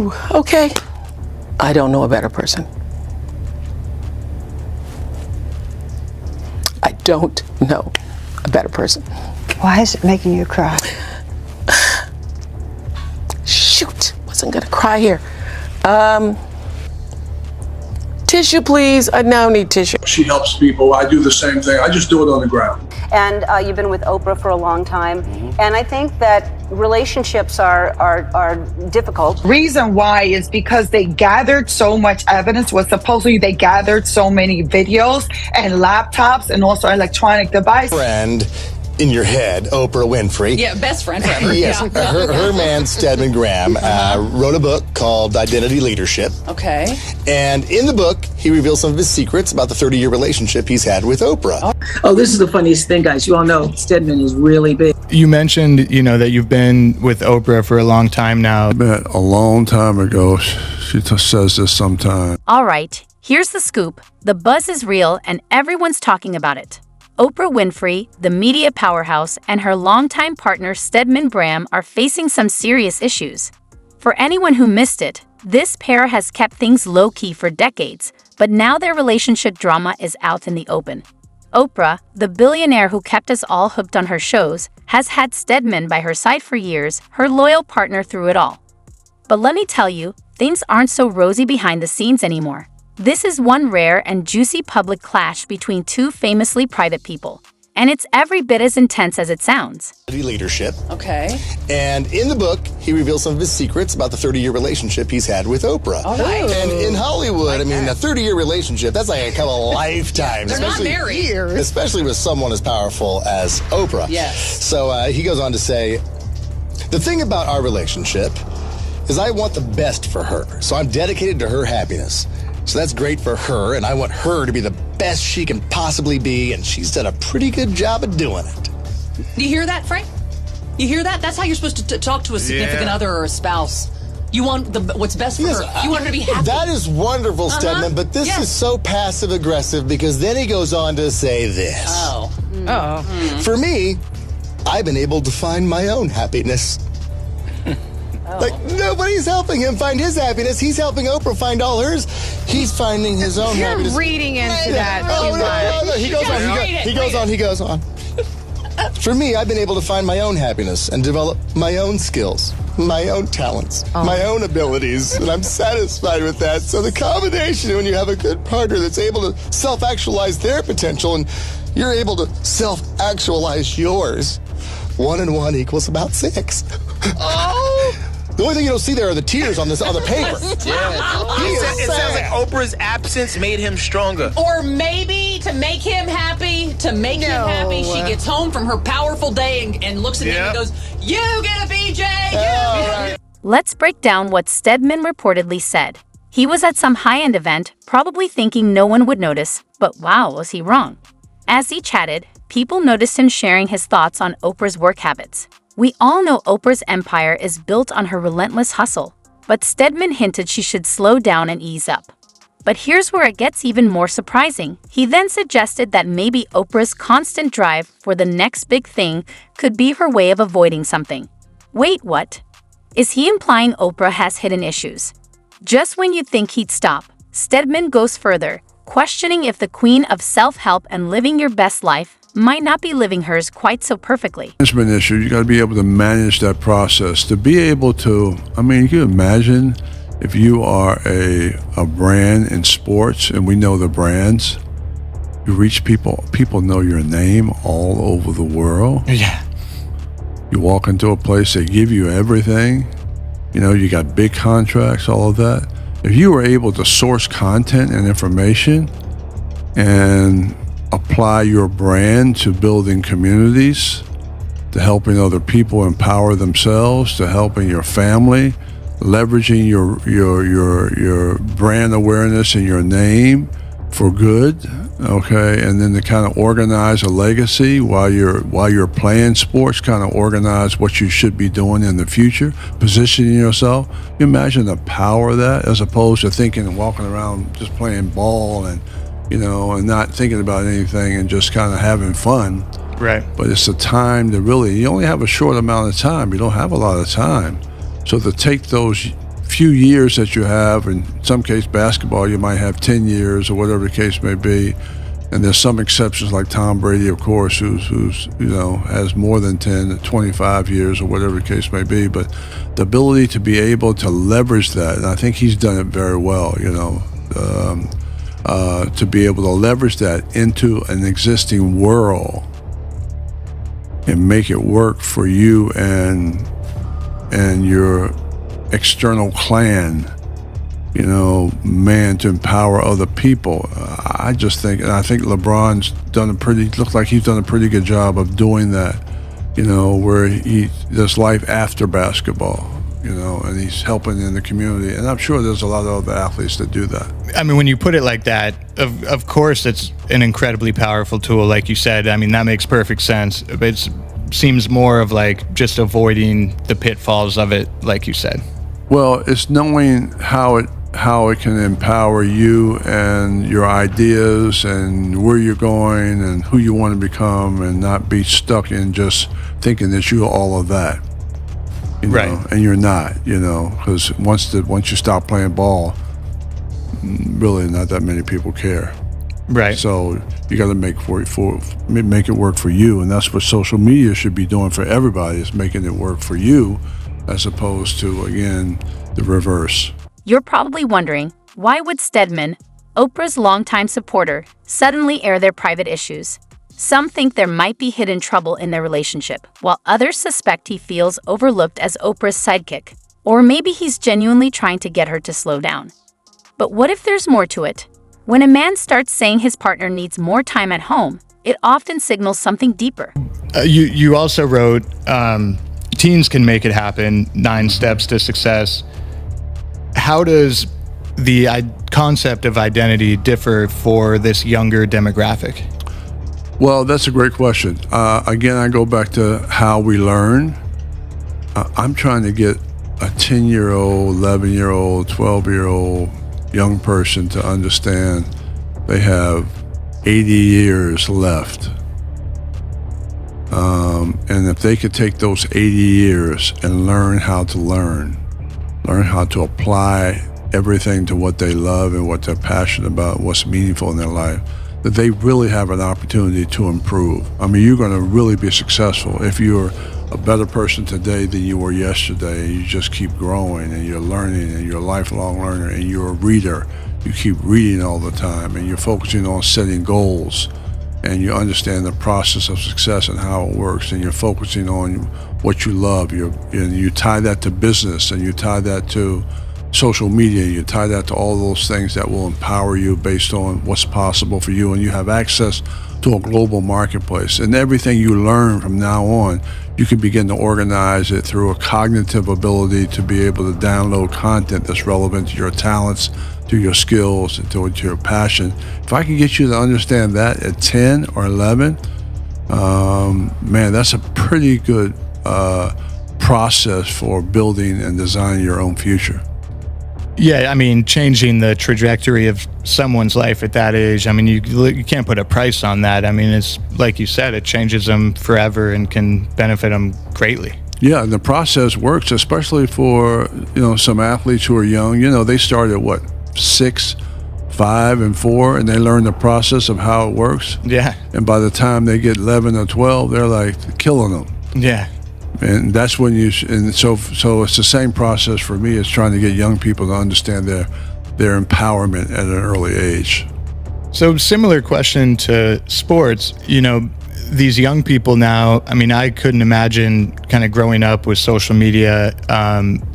Whew, okay. I don't know a better person. I don't know a better person. Why is it making you cry? Shoot, wasn't gonna cry here. Tissue, please. I now need tissue. She helps people. I do the same thing. I just do it on the ground. And you've been with Oprah for a long time. And I think that relationships are difficult. Reason why is because they gathered so much evidence. Was supposedly they gathered so many videos and laptops and also electronic devices. Friend in your head, Oprah Winfrey. Yeah, best friend forever. Yes, Yeah. her man, Stedman Graham, wrote a book called Identity Leadership. Okay. And in the book, he reveals some of his secrets about the 30-year relationship he's had with Oprah. Oh, this is the funniest thing, guys. You all know Stedman is really big. You mentioned, that you've been with Oprah for a long time now. Met a long time ago. She says this sometimes. All right, here's the scoop. The buzz is real and everyone's talking about it. Oprah Winfrey, the media powerhouse, and her longtime partner Stedman Graham are facing some serious issues. For anyone who missed it, this pair has kept things low-key for decades, but now their relationship drama is out in the open. Oprah, the billionaire who kept us all hooked on her shows, has had Stedman by her side for years, her loyal partner through it all. But let me tell you, things aren't so rosy behind the scenes anymore. This is one rare and juicy public clash between two famously private people, and it's every bit as intense as it sounds. Leadership. Okay. And in the book, he reveals some of his secrets about the 30-year relationship he's had with Oprah. All right. And in Hollywood, a 30-year relationship, that's like a kind of lifetime. They're not married. Especially with someone as powerful as Oprah. Yes. So he goes on to say, the thing about our relationship is I want the best for her. So I'm dedicated to her happiness. So that's great for her, and I want her to be the best she can possibly be, and she's done a pretty good job of doing it. You hear that, Frank? You hear that? That's how you're supposed to talk to a significant other or a spouse. You want what's best for her. You want her to be happy. That is wonderful, Stedman, but this is so passive-aggressive because then he goes on to say this. Oh. For me, I've been able to find my own happiness. Like, nobody's helping him find his happiness. He's helping Oprah find all hers. He's finding his own happiness. You're reading into that too much. He goes on. For me, I've been able to find my own happiness and develop my own skills, my own talents, my own abilities, and I'm satisfied with that. So the combination, when you have a good partner that's able to self-actualize their potential and you're able to self-actualize yours, 1 and 1 equals about 6. The only thing you don't see there are the tears on the paper. It sounds like Oprah's absence made him stronger. Or maybe to make him happy, she gets home from her powerful day and looks at him and goes, "You get a BJ, Right. Let's break down what Stedman reportedly said. He was at some high-end event, probably thinking no one would notice, but wow, was he wrong. As he chatted, people noticed him sharing his thoughts on Oprah's work habits. We all know Oprah's empire is built on her relentless hustle, but Stedman hinted she should slow down and ease up. But here's where it gets even more surprising. He then suggested that maybe Oprah's constant drive for the next big thing could be her way of avoiding something. Wait, what? Is he implying Oprah has hidden issues? Just when you'd think he'd stop, Stedman goes further, questioning if the queen of self-help and living your best life might not be living hers quite so perfectly. Management issue, you got to be able to manage that process. To be able to, you can imagine if you are a brand in sports, and we know the brands, you reach people know your name all over the world. Yeah. You walk into a place, they give you everything. You got big contracts, all of that. If you were able to source content and information and apply your brand to building communities, to helping other people empower themselves, to helping your family, leveraging your brand awareness and your name for good, okay, and then to kind of organize a legacy while you're playing sports, kind of organize what you should be doing in the future, positioning yourself. You imagine the power of that, as opposed to thinking and walking around just playing ball and and not thinking about anything and just kind of having fun. Right. But it's a time to really, you only have a short amount of time. You don't have a lot of time. So to take those few years that you have. In some case, basketball, you might have 10 years or whatever the case may be. And there's some exceptions like Tom Brady, of course, who's has more than 10, 25 years or whatever the case may be. But the ability to be able to leverage that, and I think he's done it very well, to be able to leverage that into an existing world and make it work for you and your external clan, man, to empower other people. I just think, and I think LeBron's looks like he's done a pretty good job of doing that, where there's life after basketball, and he's helping in the community. And I'm sure there's a lot of other athletes that do that. I mean, when you put it like that, of course, it's an incredibly powerful tool, like you said. I mean, that makes perfect sense. But it seems more of like just avoiding the pitfalls of it, like you said. Well, it's knowing how it can empower you and your ideas and where you're going and who you want to become, and not be stuck in just thinking that you're all of that. Right. And you're not, because once you stop playing ball, really not that many people care. Right. So you got to make it work for you, and that's what social media should be doing for everybody, is making it work for you, as opposed to, again, the reverse. You're probably wondering, why would Stedman, Oprah's longtime supporter, suddenly air their private issues? Some think there might be hidden trouble in their relationship, while others suspect he feels overlooked as Oprah's sidekick. Or maybe he's genuinely trying to get her to slow down. But what if there's more to it? When a man starts saying his partner needs more time at home, it often signals something deeper. You also wrote, Teens Can Make It Happen, 9 Steps to Success. How does the concept of identity differ for this younger demographic? Well, that's a great question. Again, I go back to how we learn. I'm trying to get a 10-year-old, 11-year-old, 12-year-old young person to understand they have 80 years left. And if they could take those 80 years and learn how to apply everything to what they love and what they're passionate about, what's meaningful in their life, that they really have an opportunity to improve. I mean, you're going to really be successful if you're a better person today than you were yesterday, and you just keep growing and you're learning and you're a lifelong learner and you're a reader. You keep reading all the time and you're focusing on setting goals, and you understand the process of success and how it works, and you're focusing on what you love. And you tie that to business, and you tie that to social media, you tie that to all those things that will empower you based on what's possible for you, and you have access to a global marketplace. And everything you learn from now on, you can begin to organize it through a cognitive ability to be able to download content that's relevant to your talents, to your skills, and to your passion. If I can get you to understand that at 10 or 11, man, that's a pretty good process for building and designing your own future. Yeah, I mean, changing the trajectory of someone's life at that age, I mean, you can't put a price on that. I mean, it's like you said, it changes them forever and can benefit them greatly. Yeah, and the process works, especially for, some athletes who are young. They start at what, 6, 5, and 4, and they learn the process of how it works. Yeah. And by the time they get 11 or 12, they're like killing them. Yeah. And that's when so it's the same process for me as trying to get young people to understand their empowerment at an early age. So similar question to sports, these young people now, I mean, I couldn't imagine kind of growing up with social media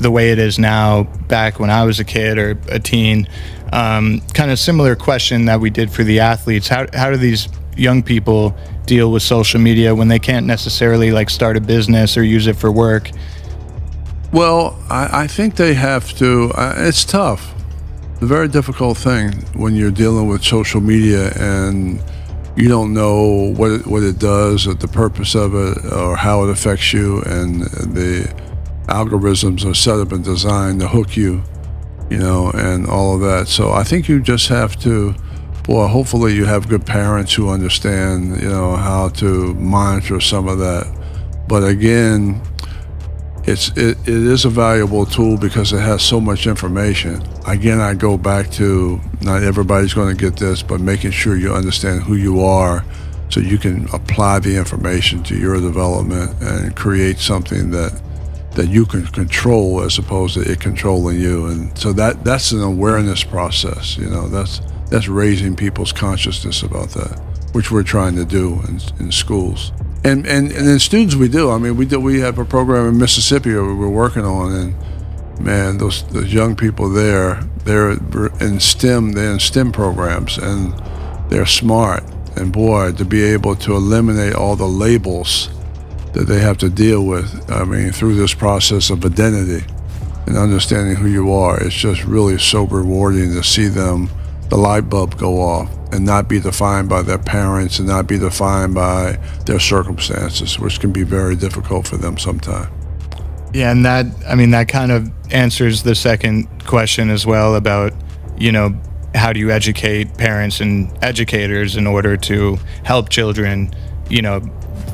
the way it is now back when I was a kid or a teen. Kind of similar question that we did for the athletes. How do these young people deal with social media when they can't necessarily start a business or use it for work? Well, I think they have to. It's tough. It's a very difficult thing when you're dealing with social media and you don't know what it does, or the purpose of it, or how it affects you, and the algorithms are set up and designed to hook you, and all of that. So I think you just have to, hopefully you have good parents who understand, how to monitor some of that. But again, it is a valuable tool because it has so much information. Again, I go back to not everybody's going to get this, but making sure you understand who you are so you can apply the information to your development and create something that you can control as opposed to it controlling you. And so that's an awareness process. That's raising people's consciousness about that, which we're trying to do in schools. And in students we do. I mean, we have a program in Mississippi that we're working on, and man, those young people they're in STEM programs, and they're smart. And boy, to be able to eliminate all the labels that they have to deal with, I mean, through this process of identity and understanding who you are, it's just really so rewarding to see them, the light bulb go off, and not be defined by their parents and not be defined by their circumstances, which can be very difficult for them sometimes. Yeah, and that kind of answers the second question as well about, how do you educate parents and educators in order to help children,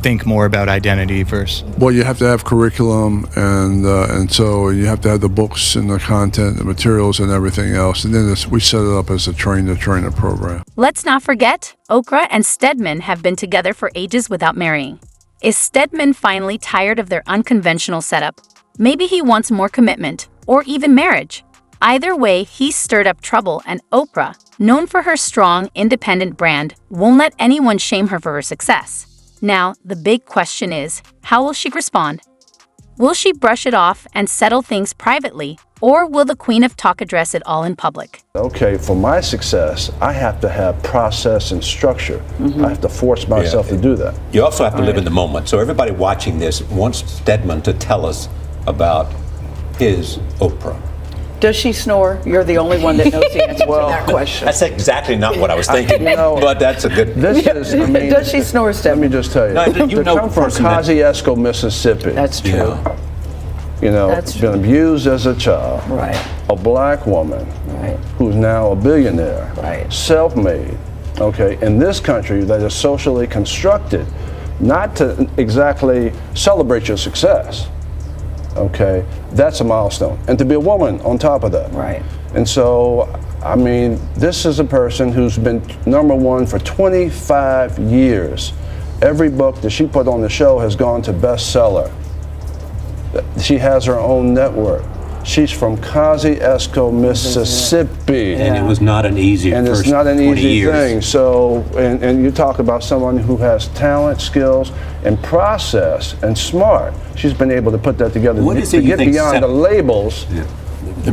think more about identity versus... Well, you have to have curriculum, and so you have to have the books and the content, the materials and everything else. And then we set it up as a train-the-trainer program. Let's not forget, Oprah and Stedman have been together for ages without marrying. Is Stedman finally tired of their unconventional setup? Maybe he wants more commitment, or even marriage. Either way, he's stirred up trouble, and Oprah, known for her strong, independent brand, won't let anyone shame her for her success. Now, the big question is, how will she respond? Will she brush it off and settle things privately, or will the Queen of Talk address it all in public? Okay, for my success, I have to have process and structure. I have to force myself to do that. You also have to live in the moment. So everybody watching this wants Stedman to tell us about his Oprah. Does she snore? You're the only one that knows the answer to that question. That's exactly not what I was thinking, but that's a good... Does she snore, Stedman? Let me just tell you. No, to come from Kosciuszko, Mississippi. That's true. Been abused as a child. Right. A black woman. Right. Who's now a billionaire. Right. Self-made. Okay. In this country that is socially constructed, not to exactly celebrate your success. Okay, that's a milestone. And to be a woman on top of that. Right. And so, I mean, this is a person who's been #1 for 25 years. Every book that she put on the show has gone to bestseller. She has her own network. She's from Kosciuszko, Mississippi. And it was not an easy And first it's not an easy 20 years. thing. So, and you talk about someone who has talent, skills, and process, and smart. She's been able to put that together to get beyond the labels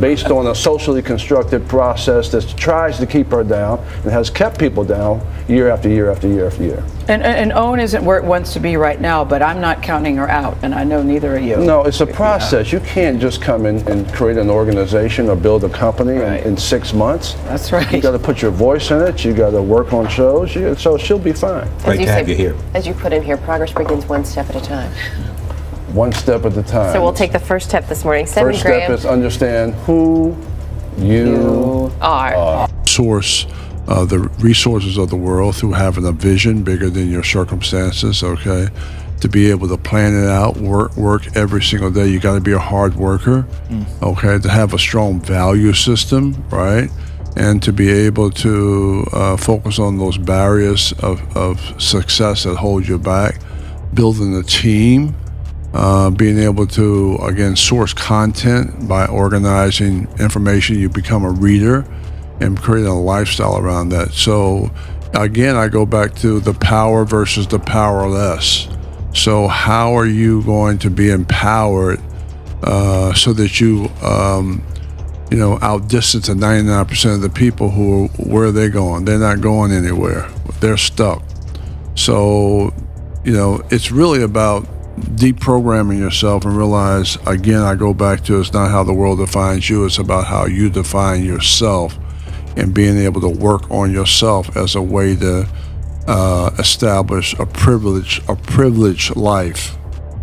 based on a socially constructed process that tries to keep her down and has kept people down year after year after year after year. And OWN isn't where it wants to be right now, but I'm not counting her out, and I know neither are you. No, it's a process. You can't just come in and create an organization or build a company in 6 months. That's right. You got to put your voice in it. You got to work on shows. So she'll be fine. Great to have you here. As you put in here, progress begins one step at a time. One step at a time. So we'll take the first step this morning. Stedman First Graham. step is understand who you are. Source the resources of the world through having a vision bigger than your circumstances, okay? To be able to plan it out, work every single day. You got to be a hard worker, okay? To have a strong value system, right? And to be able to focus on those barriers of success that hold you back, building a team, being able to, again, source content by organizing information. You become a reader and creating a lifestyle around that. So, again, I go back to the power versus the powerless. So how are you going to be empowered so that you, outdistance the 99% of the people where are they going? They're not going anywhere. They're stuck. So, it's really about deprogramming yourself and realize, again, I go back to it's not how the world defines you, it's about how you define yourself and being able to work on yourself as a way to establish a privileged life.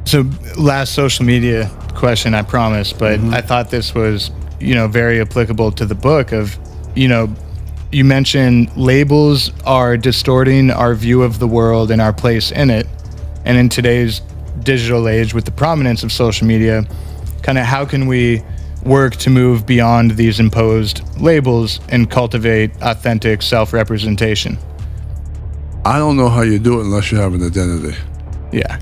So last social media question, I promise, but I thought this was, very applicable to the book of, you mentioned labels are distorting our view of the world and our place in it. And in today's digital age with the prominence of social media, kind of how can we work to move beyond these imposed labels and cultivate authentic self-representation? I don't know how you do it unless you have an identity. Yeah.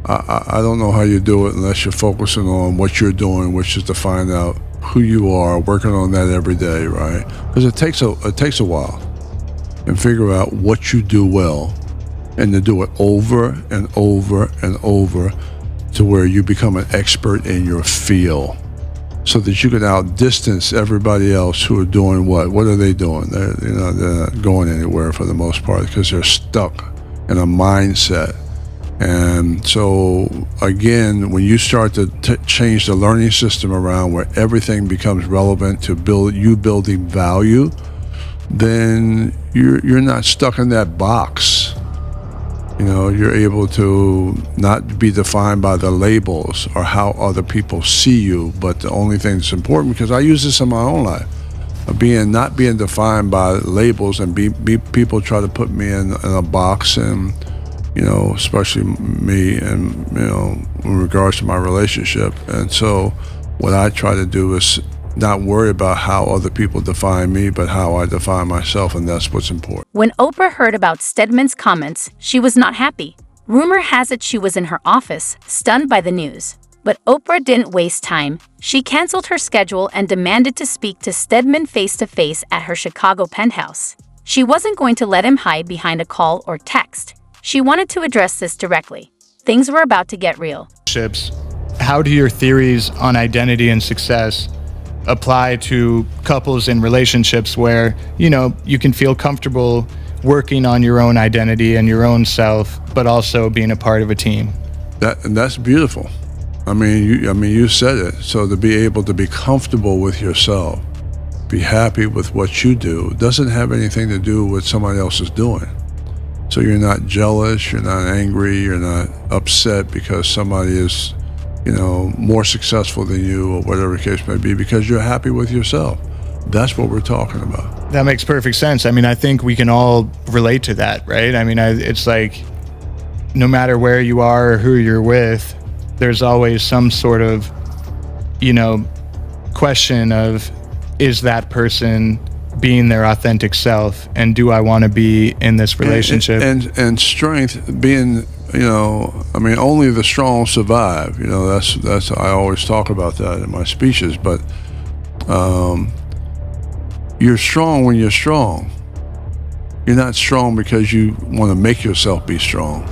I don't know how you do it unless you're focusing on what you're doing, which is to find out who you are, working on that every day, right? Because it takes a while, and figure out what you do well, and to do it over and over and over to where you become an expert in your field, so that you can outdistance everybody else who are doing what? What are they doing? They're not going anywhere for the most part because they're stuck in a mindset. And so, again, when you start to change the learning system around where everything becomes relevant to building value, then you're not stuck in that box. You're able to not be defined by the labels or how other people see you, but the only thing that's important, because I use this in my own life, not being defined by labels, and people try to put me in a box, and especially me, and in regards to my relationship. And so what I try to do is not worry about how other people define me, but how I define myself, and that's what's important. When Oprah heard about Stedman's comments, she was not happy. Rumor has it she was in her office, stunned by the news. But Oprah didn't waste time. She canceled her schedule and demanded to speak to Stedman face-to-face at her Chicago penthouse. She wasn't going to let him hide behind a call or text. She wanted to address this directly. Things were about to get real. How do your theories on identity and success apply to couples in relationships where, you can feel comfortable working on your own identity and your own self, but also being a part of a team? That's beautiful. You said it. So to be able to be comfortable with yourself, be happy with what you do, doesn't have anything to do with somebody else is doing. So you're not jealous, you're not angry, you're not upset because somebody is, more successful than you, or whatever the case may be, because you're happy with yourself. That's what we're talking about. That makes perfect sense. I think we can all relate to that, right? It's like, no matter where you are or who you're with, there's always some sort of, question of, is that person being their authentic self, and do I want to be in this relationship? And strength being, only the strong survive. That's I always talk about that in my speeches. But you're strong when you're strong. You're not strong because you want to make yourself be strong.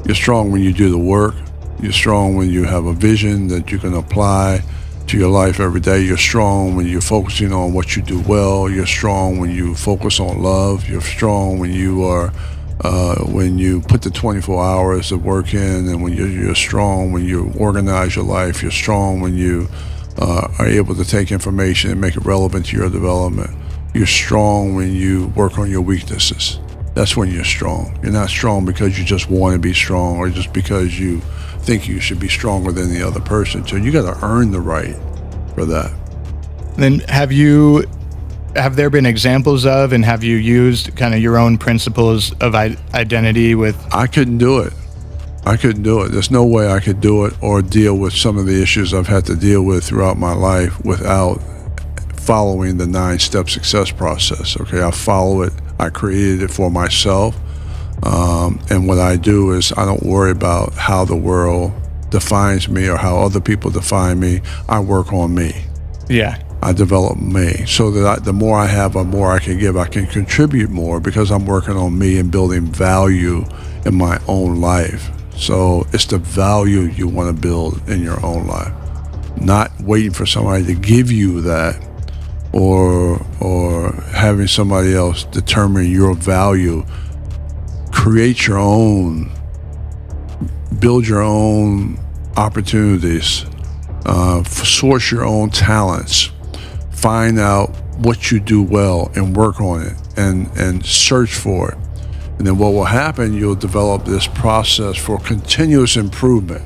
You're strong when you do the work. You're strong when you have a vision that you can apply to your life every day. You're strong when you're focusing on what you do well. You're strong when you focus on love. You're strong when you are when you put the 24 hours of work in, and when you're strong when you organize your life. You're strong when you are able to take information and make it relevant to your development. You're strong when you work on your weaknesses. That's when you're strong. You're not strong because you just want to be strong, or just because you think you should be stronger than the other person. So you got to earn the right for that. Then have there been examples of, and have you used kind of your own principles of identity with? I couldn't do it. There's no way I could do it or deal with some of the issues I've had to deal with throughout my life without following the 9-step success process. Okay, I follow it. I created it for myself. And what I do is I don't worry about how the world defines me or how other people define me. I work on me. Yeah. I develop me so that the more I have, the more I can give. I can contribute more because I'm working on me and building value in my own life. So it's the value you want to build in your own life, not waiting for somebody to give you that, or having somebody else determine your value. Create your own, build your own opportunities, source your own talents, find out what you do well and work on it, and search for it. And then what will happen, you'll develop this process for continuous improvement,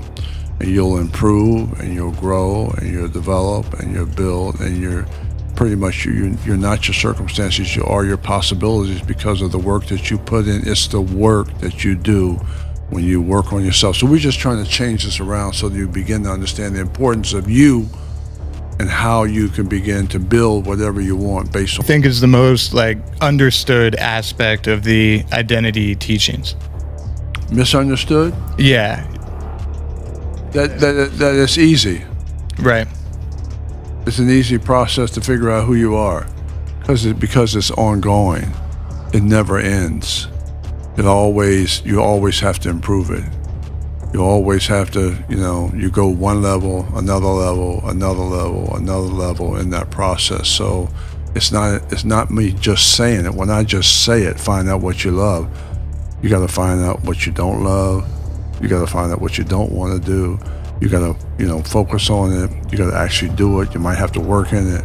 and you'll improve and you'll grow and you'll develop and you'll build, and you're pretty much, you're not your circumstances, you are your possibilities because of the work that you put in. It's the work that you do when you work on yourself. So we're just trying to change this around so that you begin to understand the importance of you and how you can begin to build whatever you want based on. I think is the most like understood aspect of the identity teachings. Misunderstood? Yeah. That is easy. Right. It's an easy process to figure out who you are because it's ongoing. It never ends. You always have to improve it. You always have to, you go one level, another level, another level, another level in that process. So it's not me just saying it. When I just say it, find out what you love. You got to find out what you don't love. You got to find out what you don't want to do. You got to, focus on it. You got to actually do it. You might have to work in it.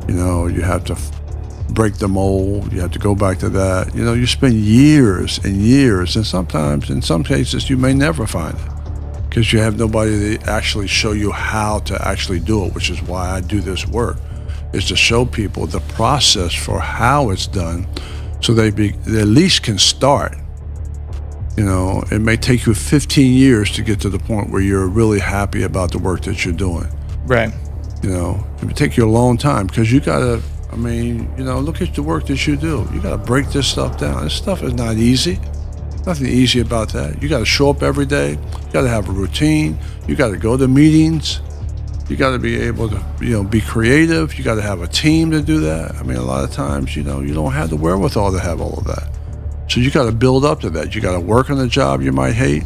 You have to break the mold. You have to go back to that. You spend years and years, and sometimes, in some cases, you may never find it because you have nobody to actually show you how to actually do it, which is why I do this work, is to show people the process for how it's done so they at least can start. It may take you 15 years to get to the point where you're really happy about the work that you're doing. Right. It would take you a long time because you got to, look at the work that you do. You got to break this stuff down. This stuff is not easy. Nothing easy about that. You got to show up every day. You got to have a routine. You got to go to meetings. You got to be able to, be creative. You got to have a team to do that. A lot of times, you don't have the wherewithal to have all of that. So you got to build up to that. You got to work on a job you might hate.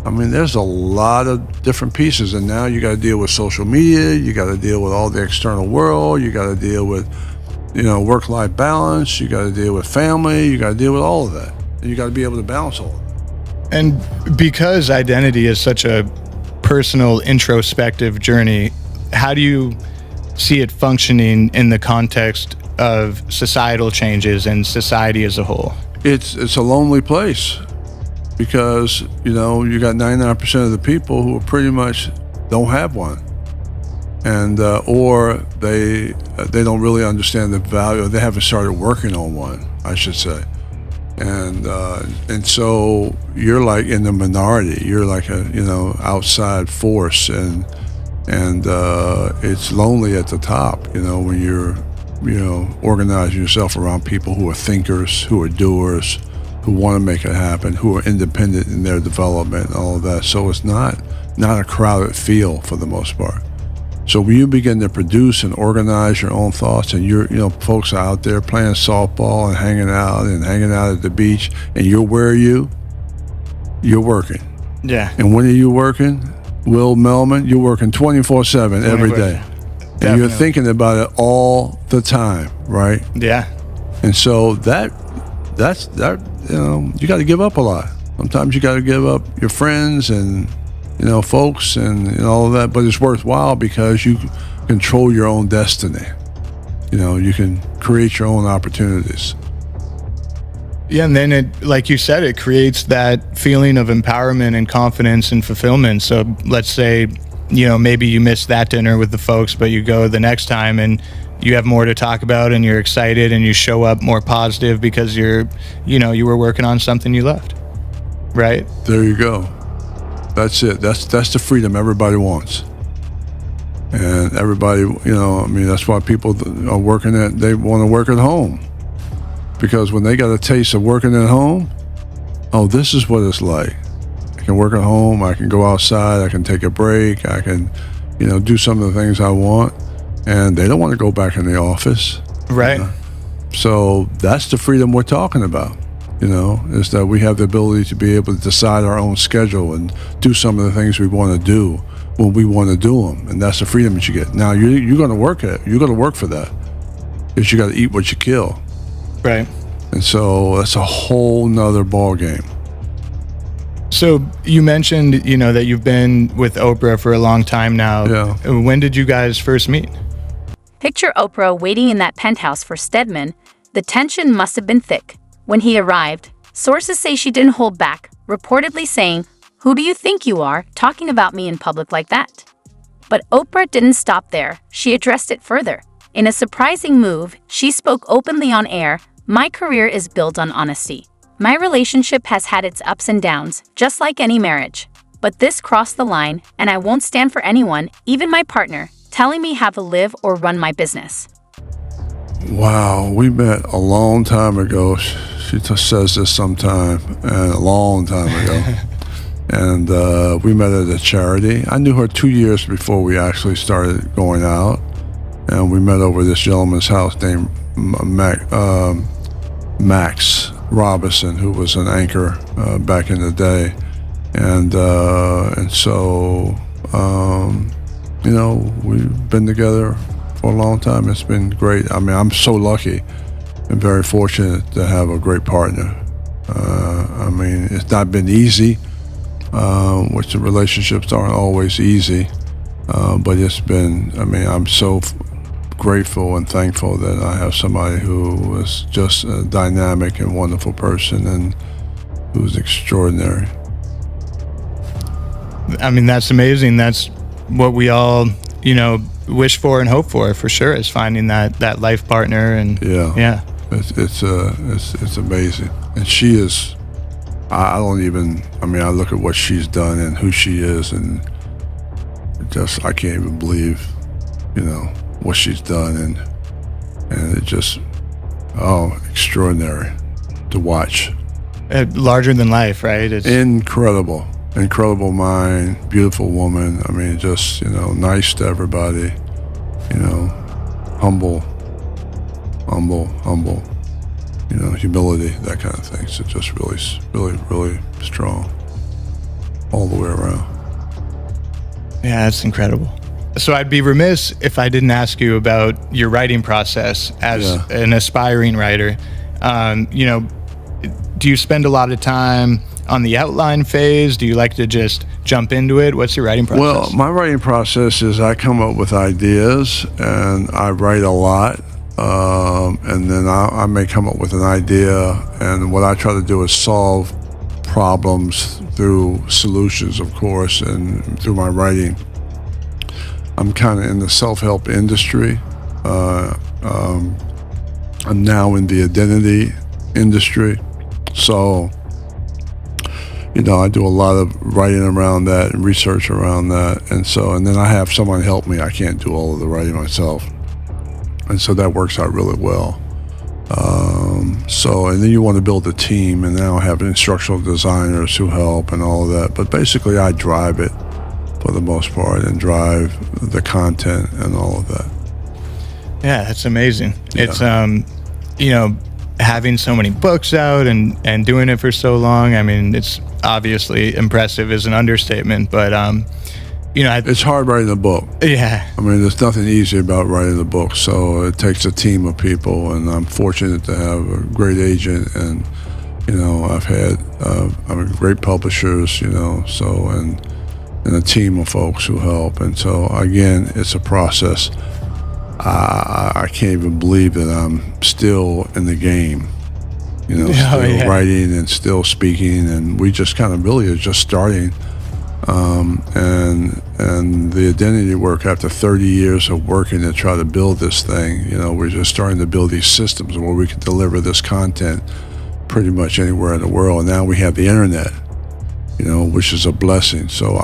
There's a lot of different pieces, and now you got to deal with social media. You got to deal with all the external world. You got to deal with, work-life balance. You got to deal with family. You got to deal with all of that, and you got to be able to balance all of that. And because identity is such a personal, introspective journey, how do you see it functioning in the context of societal changes and society as a whole? It's a lonely place because, you got 99% of the people who pretty much don't have one. And, or they don't really understand the value, or they haven't started working on one, I should say. And so you're like in the minority. You're like a, outside force, and it's lonely at the top, when you're, organizing yourself around people who are thinkers, who are doers, who want to make it happen, who are independent in their development and all of that. So it's not a crowded field for the most part. So when you begin to produce and organize your own thoughts, and you're, folks are out there playing softball and hanging out at the beach, and you're working. Yeah. And when are you working? Will Melman, you're working 24/7 every day. Definitely. And you're thinking about it all the time, right? Yeah. And so that's you got to give up a lot. Sometimes you got to give up your friends and folks and all of that, but it's worthwhile because you control your own destiny. You can create your own opportunities. Yeah, and then it, like you said, it creates that feeling of empowerment and confidence and fulfillment. So let's say, maybe you missed that dinner with the folks, but you go the next time and you have more to talk about and you're excited and you show up more positive because you were working on something you loved. Right? There you go. That's it. That's the freedom everybody wants. And everybody, that's why people are they want to work at home. Because when they got a taste of working at home, this is what it's like. I can work at home, I can go outside, I can take a break, I can, do some of the things I want. And they don't want to go back in the office. Right. So that's the freedom we're talking about, is that we have the ability to be able to decide our own schedule and do some of the things we want to do when we want to do them. And that's the freedom that you get. Now, you're going to work for that, because you got to eat what you kill. Right. And so that's a whole nother ball game. So you mentioned, that you've been with Oprah for a long time now. Yeah. When did you guys first meet? Picture Oprah waiting in that penthouse for Stedman. The tension must have been thick. When he arrived, sources say she didn't hold back, reportedly saying, "Who do you think you are, talking about me in public like that?" But Oprah didn't stop there. She addressed it further. In a surprising move, she spoke openly on air, "My career is built on honesty. My relationship has had its ups and downs, just like any marriage. But this crossed the line, and I won't stand for anyone, even my partner, telling me how to live or run my business. Wow, we met a long time ago. She says this sometime, and a long time ago. And we met at a charity. I knew her 2 years before we actually started going out. And we met over this gentleman's house named Max Robinson, who was an anchor back in the day. And so, you know, we've been together for a long time. It's been great. I mean, I'm so lucky and very fortunate to have a great partner. I mean, it's not been easy, which the relationships aren't always easy, but it's been, I mean, I'm so grateful and thankful that I have somebody who is just a dynamic and wonderful person and who's extraordinary. I mean, that's amazing. That's what we all, you know, wish for and hope for sure, is finding that life partner. And yeah. It's amazing. And she is, I look at what she's done and who she is, and just, I can't even believe, you know, what she's done, and it just, extraordinary to watch. Larger than life, right? It's incredible mind, beautiful woman. I mean, just, you know, nice to everybody, you know, humble, you know, humility, that kind of thing. So just really strong all the way around. Yeah, that's incredible. So I'd be remiss if I didn't ask you about your writing process as an aspiring writer. You know, do you spend a lot of time on the outline phase? Do you like to just jump into it? What's your writing process? Well, my writing process is I come up with ideas and I write a lot. And then I may come up with an idea, and what I try to do is solve problems through solutions, of course, and through my writing. I'm kind of in the self-help industry. I'm now in the identity industry. So, you know, I do a lot of writing around that and research around that. And then I have someone help me. I can't do all of the writing myself. And so that works out really well. And then you want to build a team, and now I have instructional designers who help and all of that. But basically I drive it for the most part, and drive the content and all of that. Yeah, that's amazing. Yeah. It's, you know, having so many books out and doing it for so long. I mean, it's obviously impressive is an understatement, but, you know, it's hard writing a book. Yeah. I mean, there's nothing easy about writing a book. So it takes a team of people, and I'm fortunate to have a great agent, and, you know, I've had great publishers, you know, so, and a team of folks who help. And so, again, it's a process. I can't even believe that I'm still in the game, you know, still writing and still speaking, and we just kind of really are just starting. And the identity work, after 30 years of working to try to build this thing, you know, we're just starting to build these systems where we can deliver this content pretty much anywhere in the world. And now we have the internet, you know, which is a blessing. So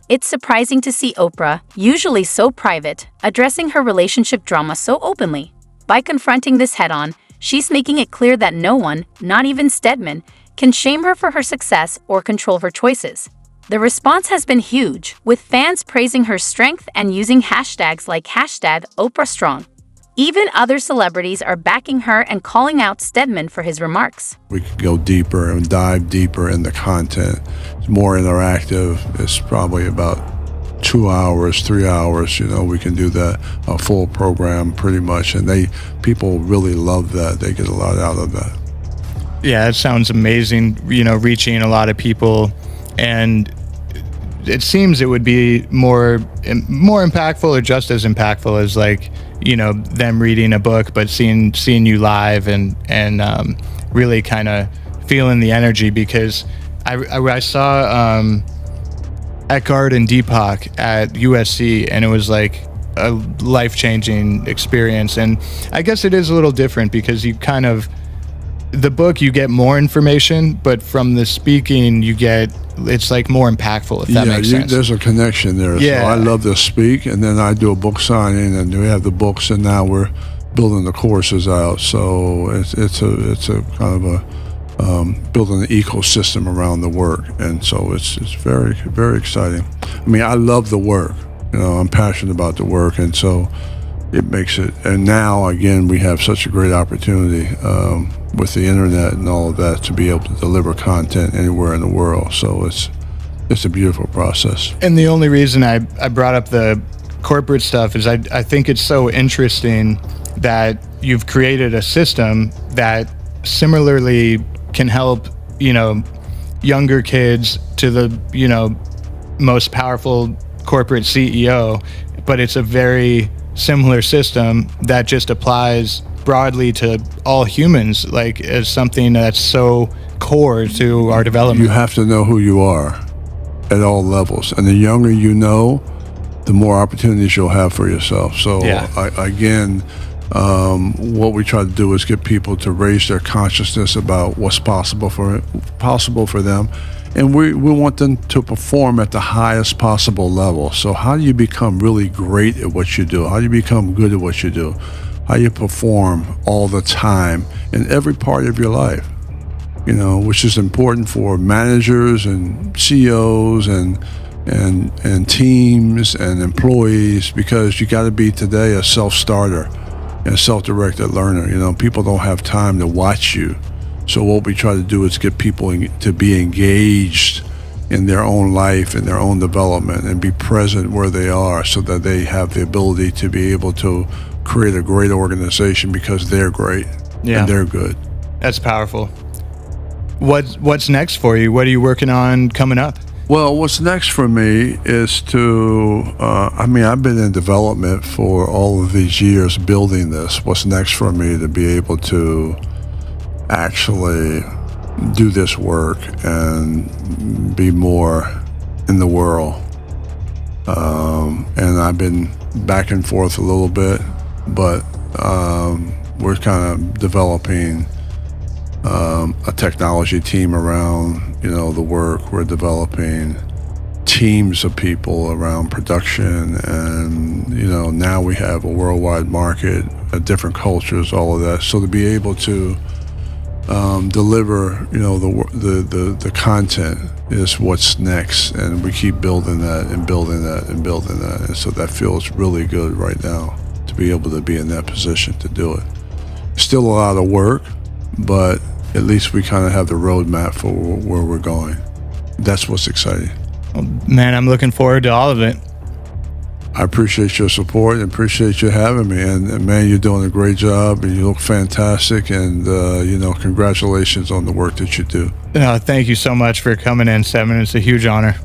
It's surprising to see Oprah, usually so private, addressing her relationship drama so openly. By confronting this head-on, she's making it clear that no one, not even Stedman, can shame her for her success or control her choices. The response has been huge, with fans praising her strength and using hashtags like #OprahStrong. Even other celebrities are backing her and calling out Stedman for his remarks. We can go deeper and dive deeper in the content. It's more interactive. It's probably about 2 hours, 3 hours. You know, we can do that, a full program pretty much. And people really love that. They get a lot out of that. Yeah, it sounds amazing, you know, reaching a lot of people. And it seems it would be more impactful, or just as impactful as, like, you know, them reading a book, but seeing you live and really kind of feeling the energy. Because I saw Eckhart and Deepak at USC, and it was like a life-changing experience. And I guess it is a little different because you kind of the book you get more information, but from the speaking it's like more impactful, if that makes sense. There's a connection there. Yeah. So I love to speak, and then I do a book signing, and we have the books, and now we're building the courses out. So it's a kind of a building an ecosystem around the work, and so it's very, very exciting. I mean, I love the work. I'm passionate about the work, and so it makes it. And now again, we have such a great opportunity with the internet and all of that to be able to deliver content anywhere in the world. So it's a beautiful process. And the only reason I brought up the corporate stuff is I think it's so interesting that you've created a system that similarly can help, younger kids to the, most powerful corporate CEO, but it's a very similar system that just applies broadly to all humans, like as something that's so core to our development. You have to know who you are at all levels, and the younger you know, the more opportunities you'll have for yourself. So what we try to do is get people to raise their consciousness about what's possible for them, and we want them to perform at the highest possible level. So how do you become really great at what you do? How do you become good at what you do? How you perform all the time in every part of your life, which is important for managers and CEOs and teams and employees, because you got to be today a self-starter and a self-directed learner. People don't have time to watch you. So what we try to do is get people to be engaged in their own life and their own development and be present where they are, so that they have the ability to be able to create a great organization because they're great and they're good. That's powerful. What's next for you? What are you working on coming up? Well, what's next for me is to, I've been in development for all of these years building this. What's next for me to be able to actually do this work and be more in the world. And I've been back and forth a little bit, but we're kind of developing a technology team around, the work. We're developing teams of people around production, and, now we have a worldwide market, different cultures, all of that. So to be able to deliver, the content is what's next, and we keep building that and building that and building that. And so that feels really good right now to be able to be in that position to do it. Still a lot of work, but at least we kind of have the roadmap for where we're going. That's what's exciting. Well, man, I'm looking forward to all of it. I appreciate your support and appreciate you having me. And man, you're doing a great job and you look fantastic. And, congratulations on the work that you do. Thank you so much for coming in, Stedman. It's a huge honor.